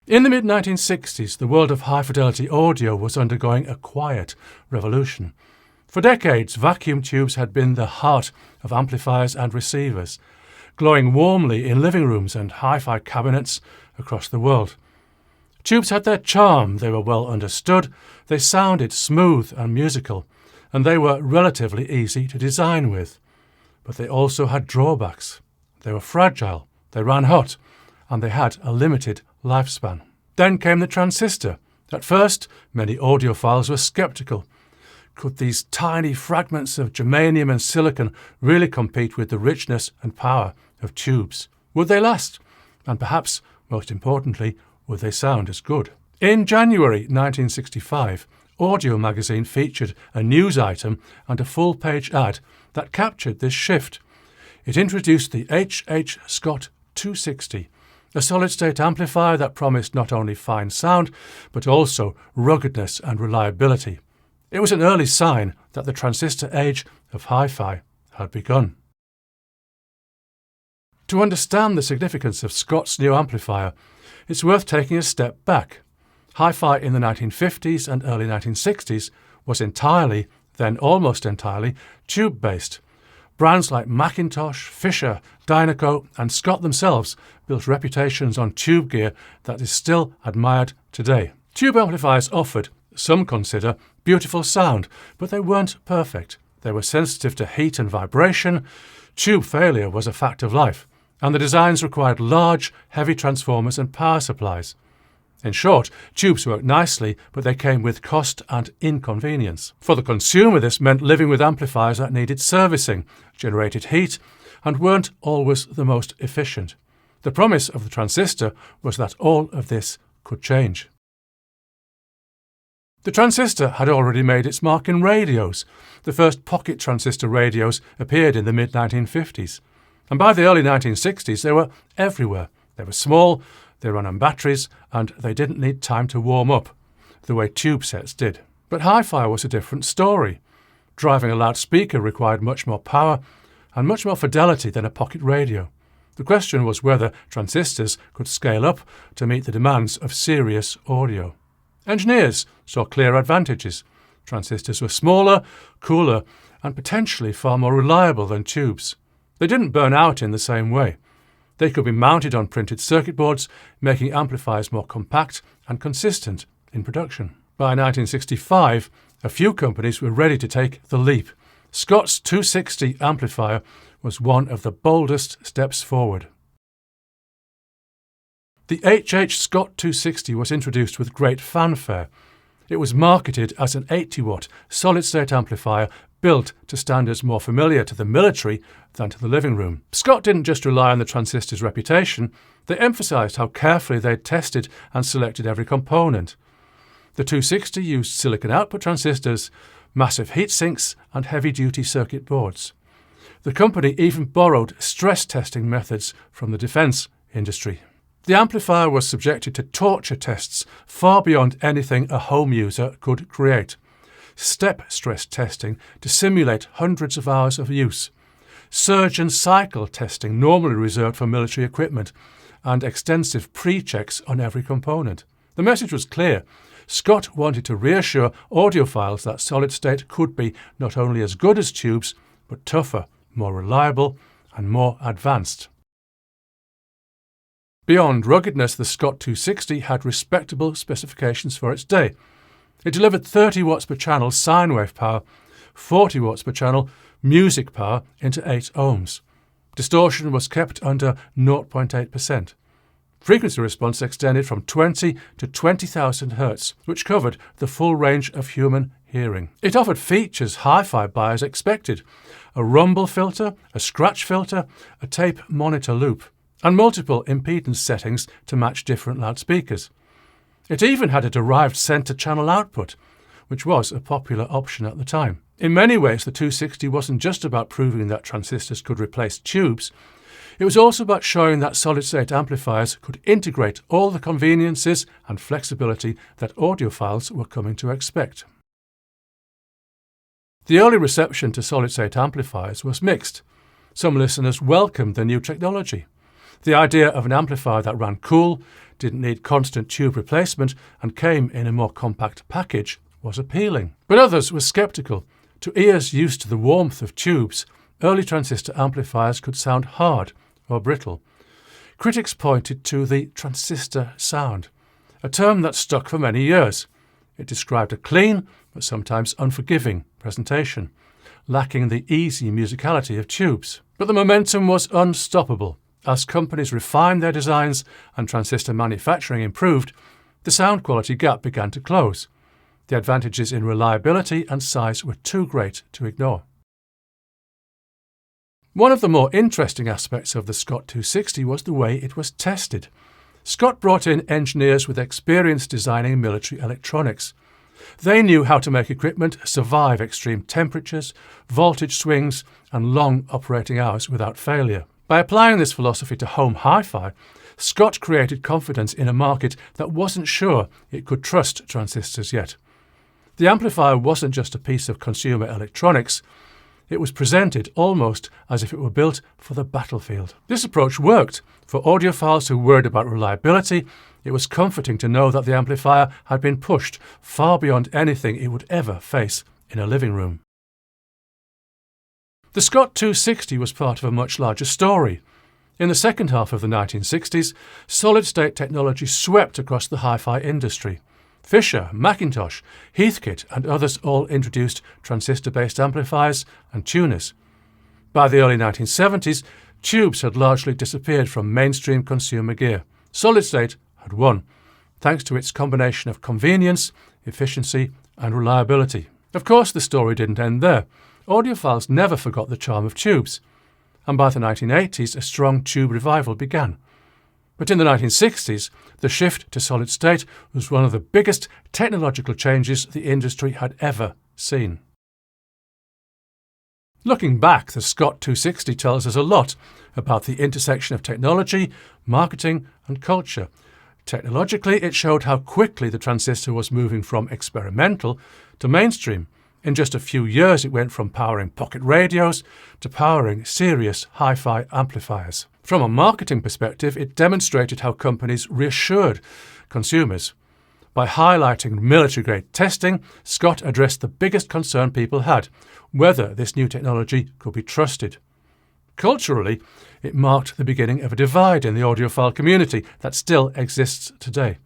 In the mid-1960s, the world of high-fidelity audio was undergoing a quiet revolution. For decades, vacuum tubes had been the heart of amplifiers and receivers, glowing warmly in living rooms and hi-fi cabinets across the world. Tubes had their charm, they were well understood, they sounded smooth and musical, and they were relatively easy to design with. But they also had drawbacks. They were fragile, they ran hot, and they had a limited lifespan. Then came the transistor. At first, many audiophiles were sceptical. Could these tiny fragments of germanium and silicon really compete with the richness and power of tubes? Would they last? And perhaps, most importantly, would they sound as good? In January 1965, Audio magazine featured a news item and a full-page ad that captured this shift. It introduced the H. Scott 260, a solid-state amplifier that promised not only fine sound, but also ruggedness and reliability. It was an early sign that the transistor age of hi-fi had begun. To understand the significance of Scott's new amplifier, it's worth taking a step back. Hi-fi in the 1950s and early 1960s was entirely, then almost entirely, tube-based. Brands like Macintosh, Fisher, Dynaco, and Scott themselves built reputations on tube gear that is still admired today. Tube amplifiers offered, some consider, beautiful sound, but they weren't perfect. They were sensitive to heat and vibration, tube failure was a fact of life, and the designs required large, heavy transformers and power supplies. In short, tubes worked nicely, but they came with cost and inconvenience. For the consumer, this meant living with amplifiers that needed servicing, generated heat, and weren't always the most efficient. The promise of the transistor was that all of this could change. The transistor had already made its mark in radios. The first pocket transistor radios appeared in the mid-1950s. And by the early 1960s, they were everywhere. They were small, they ran on batteries, and they didn't need time to warm up, the way tube sets did. But hi-fi was a different story. Driving a loudspeaker required much more power and much more fidelity than a pocket radio. The question was whether transistors could scale up to meet the demands of serious audio. Engineers saw clear advantages. Transistors were smaller, cooler, and potentially far more reliable than tubes. They didn't burn out in the same way. They could be mounted on printed circuit boards, making amplifiers more compact and consistent in production. By 1965, a few companies were ready to take the leap. Scott's 260 amplifier was one of the boldest steps forward. The H. Scott 260 was introduced with great fanfare. It was marketed as an 80-watt solid-state amplifier built to standards more familiar to the military than to the living room. Scott didn't just rely on the transistor's reputation, they emphasized how carefully they'd tested and selected every component. The 260 used silicon output transistors, massive heat sinks, and heavy-duty circuit boards. The company even borrowed stress testing methods from the defense industry. The amplifier was subjected to torture tests far beyond anything a home user could create. Step stress testing to simulate hundreds of hours of use, surge and cycle testing normally reserved for military equipment, and extensive pre-checks on every component. The message was clear. Scott wanted to reassure audiophiles that solid-state could be not only as good as tubes, but tougher, more reliable, and more advanced. Beyond ruggedness, the Scott 260 had respectable specifications for its day. It delivered 30 watts per channel sine wave power, 40 watts per channel music power into 8 ohms. Distortion was kept under 0.8%. Frequency response extended from 20 to 20,000 Hz, which covered the full range of human hearing. It offered features hi-fi buyers expected: a rumble filter, a scratch filter, a tape monitor loop, and multiple impedance settings to match different loudspeakers. It even had a derived center channel output, which was a popular option at the time. In many ways, the 260 wasn't just about proving that transistors could replace tubes. It was also about showing that solid-state amplifiers could integrate all the conveniences and flexibility that audiophiles were coming to expect. The early reception to solid-state amplifiers was mixed. Some listeners welcomed the new technology. The idea of an amplifier that ran cool, didn't need constant tube replacement, and came in a more compact package was appealing. But others were sceptical. To ears used to the warmth of tubes, early transistor amplifiers could sound hard or brittle. Critics pointed to the transistor sound, a term that stuck for many years. It described a clean, but sometimes unforgiving, presentation, lacking the easy musicality of tubes. But the momentum was unstoppable. As companies refined their designs and transistor manufacturing improved, the sound quality gap began to close. The advantages in reliability and size were too great to ignore. One of the more interesting aspects of the Scott 260 was the way it was tested. Scott brought in engineers with experience designing military electronics. They knew how to make equipment survive extreme temperatures, voltage swings, and long operating hours without failure. By applying this philosophy to home hi-fi, Scott created confidence in a market that wasn't sure it could trust transistors yet. The amplifier wasn't just a piece of consumer electronics. It was presented almost as if it were built for the battlefield. This approach worked. For audiophiles who worried about reliability, it was comforting to know that the amplifier had been pushed far beyond anything it would ever face in a living room. The Scott 260 was part of a much larger story. In the second half of the 1960s, solid-state technology swept across the hi-fi industry. Fisher, Macintosh, Heathkit and others all introduced transistor-based amplifiers and tuners. By the early 1970s, tubes had largely disappeared from mainstream consumer gear. Solid-state had won, thanks to its combination of convenience, efficiency and reliability. Of course, the story didn't end there. Audiophiles never forgot the charm of tubes, and by the 1980s a strong tube revival began. But in the 1960s, the shift to solid-state was one of the biggest technological changes the industry had ever seen. Looking back, the Scott 260 tells us a lot about the intersection of technology, marketing and culture. Technologically, it showed how quickly the transistor was moving from experimental to mainstream. In just a few years, it went from powering pocket radios to powering serious hi-fi amplifiers. From a marketing perspective, it demonstrated how companies reassured consumers. By highlighting military-grade testing, Scott addressed the biggest concern people had, whether this new technology could be trusted. Culturally, it marked the beginning of a divide in the audiophile community that still exists today.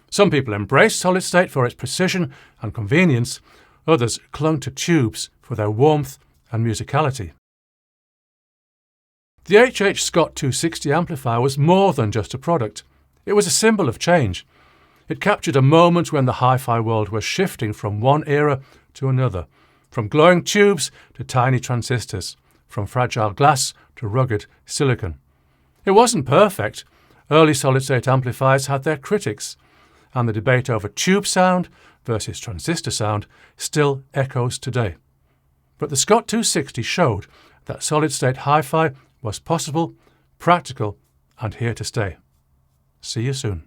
Some people embraced solid-state for its precision and convenience. Others clung to tubes for their warmth and musicality. The H.H. Scott 260 amplifier was more than just a product. It was a symbol of change. It captured a moment when the hi-fi world was shifting from one era to another, from glowing tubes to tiny transistors, from fragile glass to rugged silicon. It wasn't perfect. Early solid-state amplifiers had their critics, and the debate over tube sound versus transistor sound still echoes today. But the Scott 260 showed that solid-state hi-fi was possible, practical, and here to stay. See you soon.